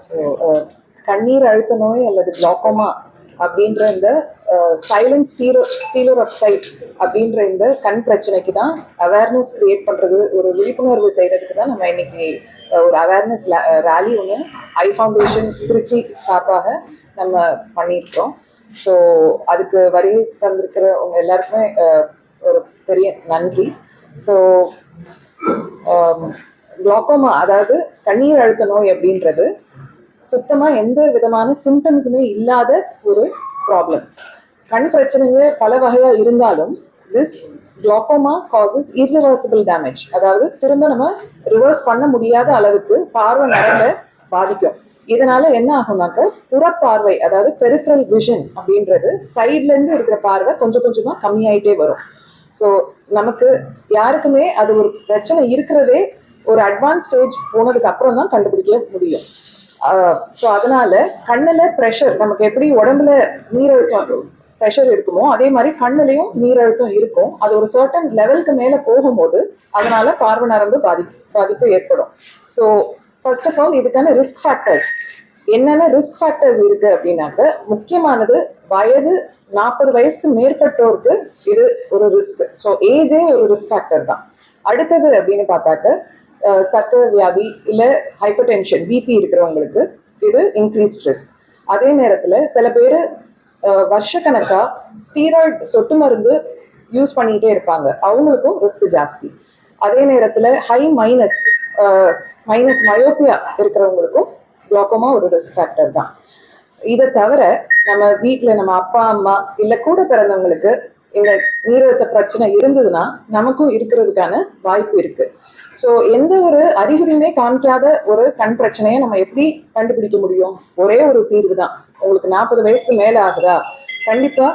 So கண்ணீர் அழுத்த நோய் அல்லது கிளாக்கோமா அப்படின்ற இந்த சைலண்ட் ஸ்டீலர் ஆஃப் சைட் அப்படின்ற இந்த கண் பிரச்சனைக்கு தான் அவேர்னஸ் கிரியேட் பண்ணுறது, ஒரு விழிப்புணர்வு செய்கிறதுக்கு தான் நம்ம இன்னைக்கு ஒரு அவேர்னஸ் ரேலி ஒன்று ஐ ஃபவுண்டேஷன் திருச்சி சார்பாக நம்ம பண்ணியிருக்கோம். ஸோ அதுக்கு வருகை தந்திருக்கிற உங்க எல்லாருக்குமே ஒரு பெரிய நன்றி. ஸோ குளாக்கோமா அதாவது கண்ணீர் அழுத்த நோய் அப்படின்றது சுத்தமா எந்த விதமான சிம்டம்ஸுமே இல்லாத ஒரு ப்ராப்ளம். கண் பிரச்சனைங்க பல வகையா இருந்தாலும் திஸ் குளாக்கோமா காசஸ் இர்ரிவர்சிபிள் டேமேஜ், அதாவது திரும்ப நம்ம ரிவர்ஸ் பண்ண முடியாத அளவுக்கு பார்வை நரம்பை பாதிக்கும். இதனால என்ன ஆகும்னாக்க புறப்பார்வை, அதாவது பெரிஃபரல் விஷன் அப்படின்றது சைட்ல இருந்து இருக்கிற பார்வை கொஞ்சம் கொஞ்சமா கம்மியாயிட்டே வரும். ஸோ நமக்கு யாருக்குமே அது ஒரு பிரச்சனை இருக்கிறதே ஒரு அட்வான்ஸ் ஸ்டேஜ் போனதுக்கு அப்புறம் தான் கண்டுபிடிக்க முடியும். ஸோ அதனால கண்ணில் ப்ரெஷர், நமக்கு எப்படி உடம்புல நீரழுத்தம் ப்ரெஷர் இருக்குமோ அதே மாதிரி கண்ணுலையும் நீரழுத்தம் இருக்கும். அது ஒரு சர்டன் லெவலுக்கு மேலே போகும்போது அதனால பார்வை நரம்பு பாதிப்பு ஏற்படும். ஸோ ஃபர்ஸ்ட் ஆஃப் ஆல் இதுக்கான ரிஸ்க் ஃபேக்டர்ஸ் என்னென்ன ரிஸ்க் ஃபேக்டர்ஸ் இருக்கு அப்படின்னாக்க, முக்கியமானது வயது 40 வயசுக்கு மேற்பட்டோருக்கு இது ஒரு ரிஸ்க். ஸோ ஏஜே ஒரு ரிஸ்க் ஃபேக்டர் தான். அடுத்தது அப்படின்னு பார்த்தாக்க சர்க்கரை வியாதி இல்லை ஹைப்பர் டென்ஷன் பிபி இருக்கிறவங்களுக்கு இது இன்க்ரீஸ்ட் ரிஸ்க். அதே நேரத்தில் சில பேர் வருஷக்கணக்காக ஸ்டீராய்டு சொட்டு மருந்து யூஸ் பண்ணிக்கிட்டே இருப்பாங்க, அவங்களுக்கும் ரிஸ்க் ஜாஸ்தி. அதே நேரத்தில் ஹை மைனஸ் மயோப்பியா இருக்கிறவங்களுக்கும் குளாக்கோமா ஒரு ரிஸ்க் ஃபேக்டர் தான். இதை தவிர நம்ம வீட்டில் நம்ம அப்பா அம்மா இல்லை கூட பிறந்தவங்களுக்கு இந்த நீரழுத்த பிரச்சனை இருந்ததுன்னா நமக்கும் இருக்கிறதுக்கான வாய்ப்பு இருக்கு. ஸோ எந்த ஒரு அறிகுறியுமே காமிக்காத ஒரு கண் பிரச்சனையை நம்ம எப்படி கண்டுபிடிக்க முடியும்? ஒரே ஒரு தீர்வு தான். உங்களுக்கு 40 வயசுக்கு மேலே ஆகுதா, கண்டிப்பா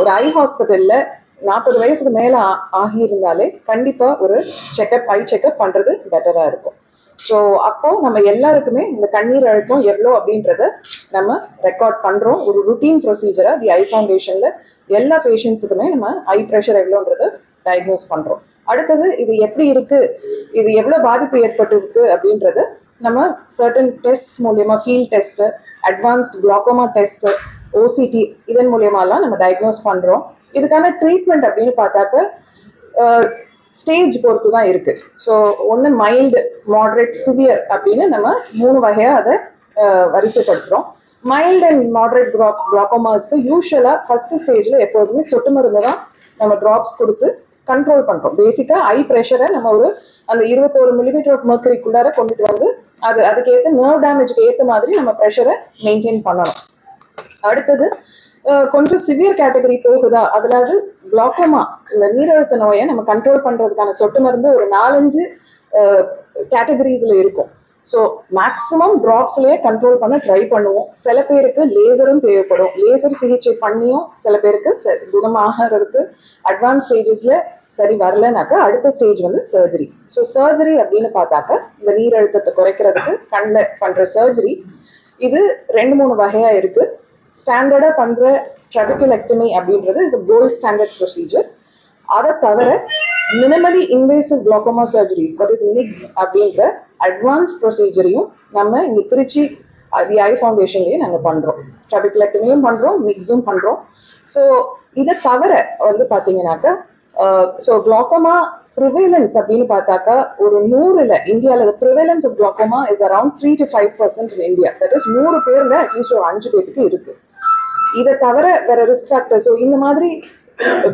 ஒரு ஐ ஹாஸ்பிட்டல்ல 40 வயசுக்கு மேலே ஆகியிருந்தாலே கண்டிப்பா ஒரு ஐ செக்அப் பண்றது பெட்டரா இருக்கும். ஸோ அப்போ நம்ம எல்லாருக்குமே இந்த கண்ணீர் அழுத்தம் எவ்வளோ அப்படின்றத நம்ம ரெக்கார்ட் பண்றோம். ஒரு ருட்டீன் ப்ரொசீஜரா தி ஐ ஃபவுண்டேஷன்ல எல்லா பேஷண்ட்ஸுக்குமே நம்ம ஐ ப்ரெஷர் எவ்வளோன்றத டயக்னோஸ் பண்றோம். அடுத்தது இது எப்படி இருக்கு, இது எவ்வளோ பாதிப்பு ஏற்பட்டு இருக்கு அப்படின்றது நம்ம சர்டன் டெஸ்ட் மூலியமா, field test, advanced குளாக்கோமா test, OCD இதன் மூலியமாலாம் நம்ம டயக்னோஸ் பண்றோம். இதுக்கான ட்ரீட்மெண்ட் அப்படின்னு பார்த்தாக்க ஸ்டேஜ் பொறுத்து தான் இருக்கு. ஸோ ஒன்று மைல்டு, மாடரேட், சிவியர் அப்படின்னு நம்ம 3 வகையாக அதை வரிசைப்படுத்துகிறோம். மைல்டு அண்ட் மாடரேட் குளாக்கோமாஸ்க்கு யூஸ்வலாக ஃபர்ஸ்ட் ஸ்டேஜில் எப்போதுமே சொட்டு மருந்து தான் நம்ம ட்ராப்ஸ் கொடுத்து கண்ட்ரோல் பண்ணுறோம். பேசிக்காக ஐ ப்ரெஷரை நம்ம ஒரு அந்த 21 மில்லிமீட்டர் ஆஃப் மர்க்கரிக்குள்ளார கொண்டுட்டு வந்து அதுக்கேற்ற நர்வ் டேமேஜ்க்கு ஏற்ற மாதிரி நம்ம ப்ரெஷரை மெயின்டைன் பண்ணணும். அடுத்தது கொஞ்சம் சிவியர் கேட்டகரி போகுதா, அதாவது குளாக்கோமா இந்த நீரழுத்த நோயை நம்ம கண்ட்ரோல் பண்றதுக்கான சொட்டு மருந்து ஒரு 4-5 கேட்டகரிஸ்ல இருக்கும். ஸோ மேக்சிமம் ட்ராப்ஸ்லயே கண்ட்ரோல் பண்ண ட்ரை பண்ணுவோம். சில பேருக்கு லேசரும் தேவைப்படும், லேசர் சிகிச்சை பண்ணியும் சில பேருக்கு குணமாகிறதுக்கு அட்வான்ஸ் ஸ்டேஜஸ்ல சரி வரலனாக்கா அடுத்த ஸ்டேஜ் வந்து சர்ஜரி. ஸோ சர்ஜரி அப்படின்னு பார்த்தாக்க இந்த நீரழுத்தத்தை குறைக்கிறதுக்கு கண்ணில் பண்ற சர்ஜரி இது 2-3 வகையா இருக்கு. ஸ்டாண்டர்டாக பண்ணுற ட்ரபிகுலெக்டமி அப்படின்றது இஸ் கோல்ட் ஸ்டாண்டர்ட் ப்ரொசீஜர். அதை தவிர minimally invasive குளாக்கோமா surgeries, that is mix அப்படின்ற அட்வான்ஸ் ப்ரொசீஜரையும் நம்ம இங்கே திருச்சி தி ஐ ஃபவுண்டேஷன்லேயே நாங்கள் பண்ணுறோம். ட்ரபிகுலெக்டமியும் பண்ணுறோம், மிக்ஸும் பண்ணுறோம். ஸோ இதை தவிர வந்து பார்த்தீங்கன்னாக்கா ஸோ குளாக்கோமா ப்ரிவேலன்ஸ் அப்படின்னு பார்த்தாக்கா ஒரு 100ல் இந்தியாவில் prevalence of glaucoma is around 3 to 5% in India. That is 100 பேர்ல அட்லீஸ்ட் ஒரு 5 பேருக்கு இருக்கு. இதை தவிர வேற ரிஸ்க் ஃபேக்டர். ஸோ இந்த மாதிரி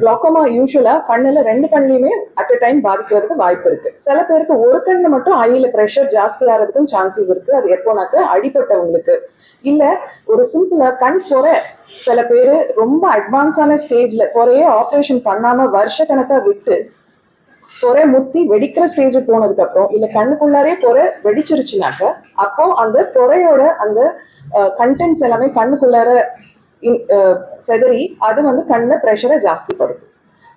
குளாக்கோமா யூஸ்வலா கண்ணுல 2 கண்ணுலையுமே அட் அ டைம் பாதிக்கிறதுக்கு வாய்ப்பு இருக்கு. சில பேருக்கு ஒரு கண்ணு மட்டும் ஐல ப்ரெஷர் ஜாஸ்தி ஆகிறதுக்கும் சான்சஸ் இருக்கு. அது எப்போனாக்க அடிப்பட்டவங்களுக்கு, இல்ல ஒரு சிம்பிளா கண் பொறை, சில பேர் ரொம்ப அட்வான்ஸான ஸ்டேஜ்ல பொறையே ஆப்ரேஷன் பண்ணாம வருஷ கணக்கா விட்டு பொறை முத்தி வெடிக்கிற ஸ்டேஜ் போனதுக்கு அப்புறம் இல்ல கண்ணுக்குள்ளாரே பொறை வெடிச்சிருச்சுனாக்க அப்போ அந்த பொறையோட அந்த கண்டென்ட்ஸ் எல்லாமே கண்ணுக்குள்ளார செதறி அது வந்து கண்ணை ப்ரெஷரை ஜாஸ்தி படுது.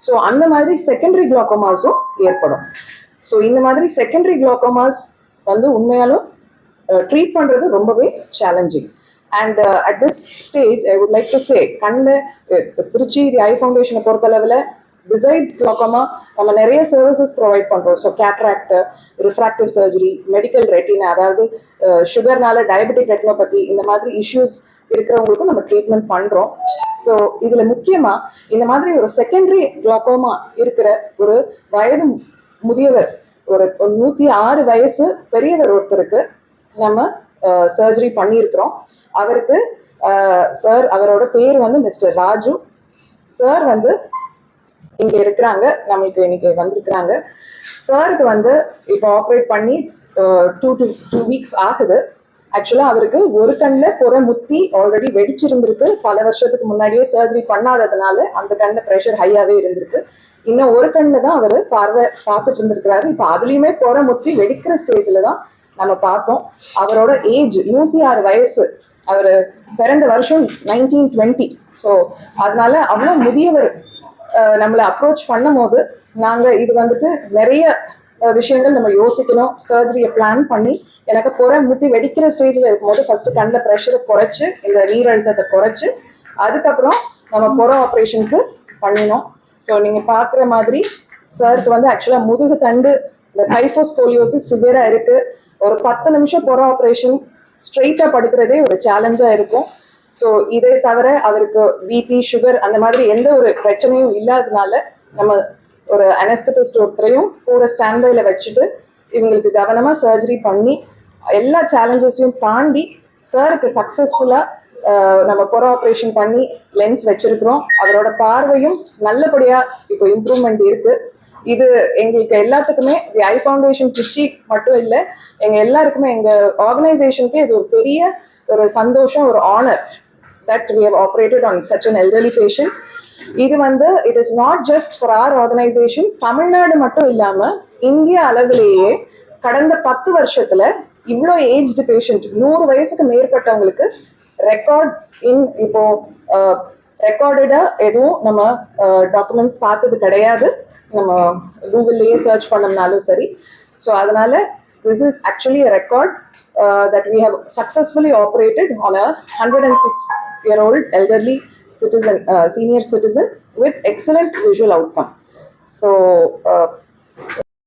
ஸோ அந்த மாதிரி செகண்டரி குளாக்கோமாஸும் ஏற்படும். ஸோ இந்த மாதிரி செகண்டரி குளாக்கோமாஸ் வந்து உண்மையாலும் ட்ரீட் பண்றது ரொம்பவே challenging. And at this stage I would like to say, கண்ணில் திருச்சி தி ஐ ஃபவுண்டேஷனை பொறுத்தளவில் பிசைட்ஸ் glaucoma நம்ம நிறைய சர்வீசஸ் ப்ரொவைட் பண்ணுறோம். So cataract, refractive surgery, medical retina, அதாவது சுகர்னால டயபெட்டிக் ரெட்டினோபதி, இந்த மாதிரி இஷ்யூஸ் இருக்கிறவங்களுக்கும் நம்ம ட்ரீட்மெண்ட் பண்ணுறோம். ஸோ இதில் முக்கியமாக இந்த மாதிரி ஒரு செகண்டரி glaucoma இருக்கிற ஒரு வயது முதியவர், ஒரு 106 வயசு பெரியவர் ஒருத்தருக்கு நம்ம சர்ஜரி பண்ணியிருக்கிறோம். அவருக்கு சார், அவரோட பேர் வந்து மிஸ்டர் ராஜு சார் வந்து இங்க இருக்கிறாங்க, நம்மளுக்கு இன்னைக்கு வந்திருக்கிறாங்க. சாருக்கு வந்து இப்போ ஆப்ரேட் பண்ணி 2 வீக்ஸ் ஆகுது. ஆக்சுவலா அவருக்கு ஒரு கண்ணில் புற முத்தி ஆல்ரெடி வெடிச்சிருந்திருக்கு. பல வருஷத்துக்கு முன்னாடியே சர்ஜரி பண்ணாததுனால அந்த கண்ணில் ப்ரெஷர் ஹையாவே இருந்திருக்கு. இன்னும் ஒரு கண்ணில் தான் அவர் பார்த்துட்டு இருந்திருக்கிறாரு. இப்போ அதுலயுமே புற முத்தி வெடிக்கிற ஸ்டேஜ்ல தான் நம்ம பார்த்தோம். அவரோட ஏஜ் 106 வயசு. அவர் பிறந்த வருஷம் 1920. ஸோ அதனால அவ்வளோ முதியவர் நம்மளை அப்ரோச் பண்ணும் போது நாங்கள் இது வந்துட்டு நிறைய விஷயங்கள் நம்ம யோசிக்கணும். சர்ஜரியை பிளான் பண்ணி எனக்கு புற முத்தி வெடிக்கிற ஸ்டேஜில் இருக்கும்போது ஃபர்ஸ்ட் கண்ணில் ப்ரெஷரை குறைச்சி, இந்த நீர் அழுத்தத்தை குறைச்சி, அதுக்கப்புறம் நம்ம புற ஆப்ரேஷனுக்கு பண்ணினோம். ஸோ நீங்கள் பார்க்குற மாதிரி சாருக்கு வந்து ஆக்சுவலாக முதுகு தண்டு, இந்த கைஃபோஸ்கோலியோசிஸ் சிவியராக இருக்குது. ஒரு 10 நிமிஷம் புற ஆப்ரேஷன் ஸ்ட்ரெயிட்டாக படுக்கிறதே ஒரு சேலஞ்சாக இருக்கும். ஸோ இதே தவிர அவருக்கு பிபி, சுகர் அந்த மாதிரி எந்த ஒரு பிரச்சனையும் இல்லாததுனால நம்ம ஒரு அனஸ்தட்டிஸ்ட் ஒருத்தரையும் கூட ஸ்டாண்ட்பைல வச்சுட்டு இவங்களுக்கு கவனமாக சர்ஜரி பண்ணி எல்லா சேலஞ்சஸையும் தாண்டி சாருக்கு சக்ஸஸ்ஃபுல்லாக நம்ம புற ஆப்ரேஷன் பண்ணி லென்ஸ் வச்சிருக்கிறோம். அவரோட பார்வையும் நல்லபடியாக இப்போ இம்ப்ரூவ்மெண்ட் இருக்கு. இது எங்களுக்கு எல்லாத்துக்குமே தி ஐ ஃபவுண்டேஷன் திருச்சி மட்டும் இல்லை, எங்கள் எல்லாருக்குமே, எங்கள் ஆர்கனைசேஷனுக்கு இது ஒரு பெரிய ஒரு சந்தோஷம், ஒரு honour that we have operated on such an elderly patient. இது வந்து it is not just for our organization. Tamil Nadu மட்டும் இல்லாமல் இந்திய அளவிலேயே கடந்த 10 வருஷத்துல இவ்வளோ ஏஜ்டு பேஷண்ட், 100 வயசுக்கு மேற்பட்டவங்களுக்கு ரெக்கார்ட்ஸ் இப்போ ரெக்கார்டடா எதுவும் நம்ம டாக்குமெண்ட்ஸ் பார்த்தது கிடையாது. நம்ம கூகுள்லேயே சர்ச் பண்ணோம்னாலும் சரி. ஸோ அதனால this is actually a record that we have successfully operated on a 106-year-old elderly citizen, senior citizen with excellent visual outcome. So